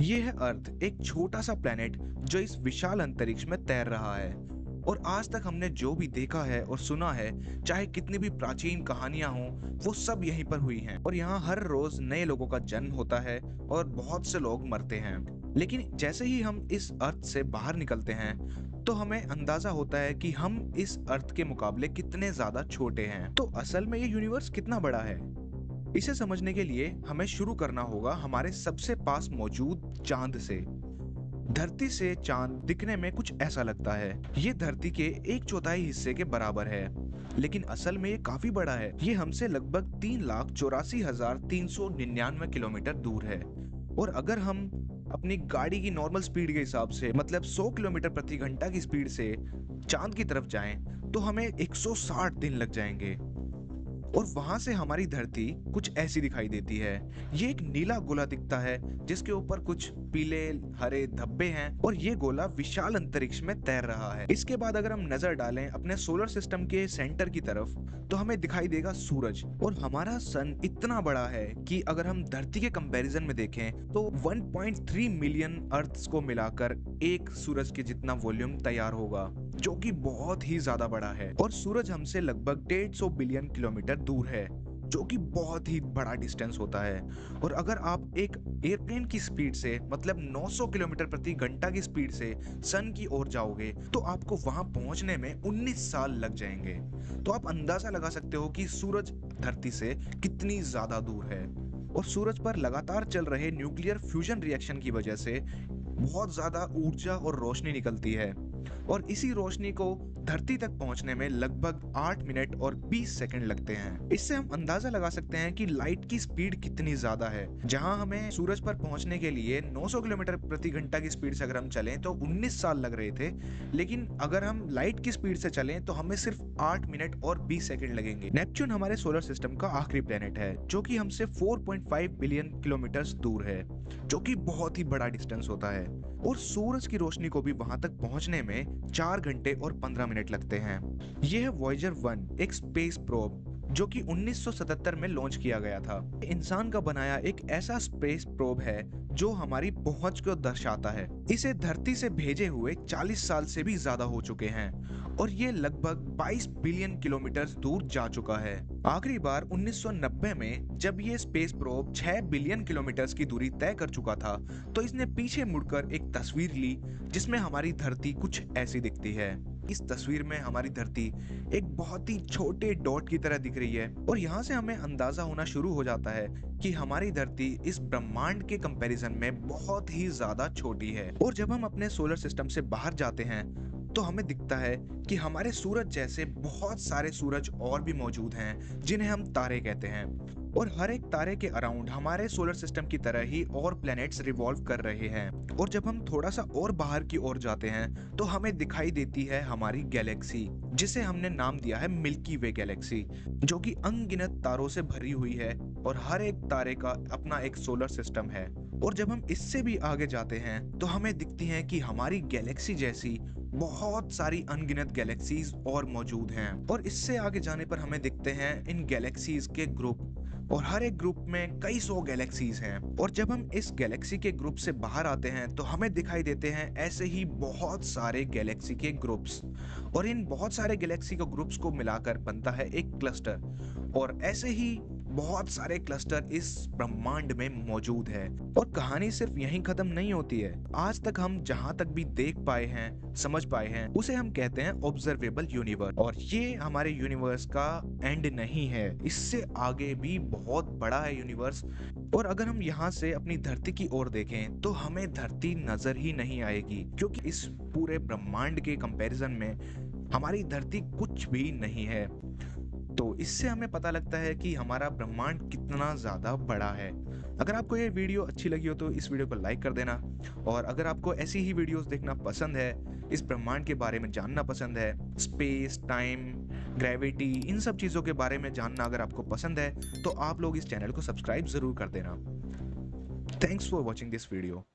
ये है अर्थ, एक छोटा सा प्लेनेट जो इस विशाल अंतरिक्ष में तैर रहा है। और आज तक हमने जो भी देखा है और सुना है, चाहे कितनी भी प्राचीन कहानियां हों, वो सब यहीं पर हुई हैं। और यहाँ हर रोज नए लोगों का जन्म होता है और बहुत से लोग मरते हैं। लेकिन जैसे ही हम इस अर्थ से बाहर निकलते हैं, तो हमें अंदाजा होता है कि हम इस अर्थ के मुकाबले कितने ज्यादा छोटे हैं। तो असल में ये यूनिवर्स कितना बड़ा है, इसे समझने के लिए हमें शुरू करना होगा हमारे सबसे पास मौजूद चांद से। धरती से चांद दिखने में कुछ ऐसा लगता है, ये धरती के 1/4 हिस्से के बराबर है, लेकिन असल में ये काफी बड़ा है। ये हमसे लगभग 3,84,399 किलोमीटर दूर है। और अगर हम अपनी गाड़ी की नॉर्मल स्पीड के हिसाब से, मतलब 100 किलोमीटर प्रति घंटा की स्पीड से चांद की तरफ जाएं, तो हमें 160 दिन लग जाएंगे। और वहां से हमारी धरती कुछ ऐसी दिखाई देती है। ये एक नीला गोला दिखता है जिसके ऊपर कुछ पीले हरे धब्बे हैं, और ये गोला विशाल अंतरिक्ष में तैर रहा है। इसके बाद अगर हम नजर डालें अपने सोलर सिस्टम के सेंटर की तरफ, तो हमें दिखाई देगा सूरज। और हमारा सन इतना बड़ा है कि अगर हम धरती के कंपैरिजन में देखें तो 1.3 मिलियन अर्थ्स को मिलाकर एक सूरज के जितना वॉल्यूम तैयार होगा, जो कि बहुत ही ज्यादा बड़ा है। और सूरज हमसे लगभग 150 बिलियन किलोमीटर दूर है, जो कि बहुत ही बड़ा डिस्टेंस होता है। और अगर आप एक एयरप्लेन की स्पीड से, मतलब 900 किलोमीटर प्रति घंटा की स्पीड से सन की ओर जाओगे, तो आपको वहां पहुंचने में 19 साल लग जाएंगे। तो आप अंदाजा लगा सकते हो कि सूरज धरती से कितनी ज्यादा दूर है। और सूरज पर लगातार चल रहे न्यूक्लियर फ्यूजन रिएक्शन की वजह से बहुत ज्यादा ऊर्जा और रोशनी निकलती है, और इसी रोशनी को धरती तक पहुंचने में लगभग 8 मिनट और 20 सेकंड लगते हैं। इससे हम अंदाजा लगा सकते हैं कि लाइट की स्पीड कितनी ज्यादा है। जहां हमें सूरज पर पहुंचने के लिए 900 किलोमीटर प्रति घंटा की स्पीड से अगर हम चलें तो 19 साल लग रहे थे, लेकिन अगर हम लाइट की स्पीड से चलें तो हमें सिर्फ 8 मिनट और 20 सेकंड लगेंगे। नेपच्यून हमारे सोलर सिस्टम का आखिरी प्लेनेट है, जो कि हमसे 4.5 बिलियन किलोमीटर दूर है, जो कि बहुत ही बड़ा डिस्टेंस होता है। और सूरज की रोशनी को भी वहां तक पहुंचने में 4 घंटे और 15 मिनट लगते हैं। यह है वॉयेजर 1, एक स्पेस प्रोब जो कि 1977 में लॉन्च किया गया था। इंसान का बनाया एक ऐसा स्पेस प्रोब है जो हमारी पहुंच को दर्शाता है। इसे धरती से भेजे हुए 40 साल से भी ज्यादा हो चुके हैं, और ये लगभग 22 बिलियन किलोमीटर दूर जा चुका है। आखिरी बार 1990 में जब ये स्पेस प्रोब 6 बिलियन किलोमीटर की दूरी तय कर चुका था, तो इसने पीछे मुड़कर एक तस्वीर ली जिसमें हमारी धरती कुछ ऐसी दिखती है। इस तस्वीर में हमारी धरती एक बहुत ही छोटे डॉट की तरह दिख रही है, और यहाँ से हमें अंदाजा होना शुरू हो जाता है कि हमारी धरती इस ब्रह्मांड के कंपैरिजन में बहुत ही ज्यादा छोटी है। और जब हम अपने सोलर सिस्टम से बाहर जाते हैं, तो हमें दिखता है कि हमारे सूरज जैसे बहुत सारे सूरज और भी मौजूद हैं, जिन्हें हम तारे कहते हैं। और हर एक तारे के अराउंड हमारे सोलर सिस्टम की तरह ही और प्लैनेट्स रिवॉल्व कर रहे हैं। और जब हम थोड़ा सा और बाहर की ओर जाते हैं, तो हमें दिखाई देती है हमारी गैलेक्सी, जिसे हमने नाम दिया है मिल्की वे गैलेक्सी, जो कि अनगिनत तारों से भरी हुई है, और हर एक तारे का अपना एक सोलर सिस्टम है। और जब हम इससे भी आगे जाते हैं, तो हमें दिखती हैं कि हमारी गैलेक्सी जैसी बहुत सारी अनगिनत गैलेक्सीज और मौजूद हैं। और इससे आगे जाने पर हमें दिखते हैं इन गैलेक्सीज के ग्रुप, और हर एक ग्रुप में कई सौ गैलेक्सीज हैं। और जब हम इस गैलेक्सी के ग्रुप से बाहर आते हैं, तो हमें दिखाई देते हैं ऐसे ही बहुत सारे गैलेक्सी के ग्रुप्स, और इन बहुत सारे गैलेक्सी के ग्रुप्स को मिलाकर बनता है एक क्लस्टर। और ऐसे ही बहुत सारे क्लस्टर इस ब्रह्मांड में मौजूद है। और कहानी सिर्फ यहीं खत्म नहीं होती है। आज तक हम जहां तक भी देख पाए हैं, समझ पाए हैं, उसे हम कहते हैं ऑब्जर्वेबल यूनिवर्स। और ये हमारे यूनिवर्स का एंड नहीं है, इससे आगे भी बहुत बड़ा है यूनिवर्स। और अगर हम यहाँ से अपनी धरती की ओर देखें, तो हमें धरती नजर ही नहीं आएगी, क्योंकि इस पूरे ब्रह्मांड के कंपैरिजन में हमारी धरती कुछ भी नहीं है। तो इससे हमें पता लगता है कि हमारा ब्रह्मांड कितना ज्यादा बड़ा है। अगर आपको ये वीडियो अच्छी लगी हो, तो इस वीडियो को लाइक कर देना। और अगर आपको ऐसी ही वीडियोस देखना पसंद है, इस ब्रह्मांड के बारे में जानना पसंद है, स्पेस, टाइम, ग्रेविटी, इन सब चीजों के बारे में जानना अगर आपको पसंद है, तो आप लोग इस चैनल को सब्सक्राइब जरूर कर देना। Thanks for watching this video.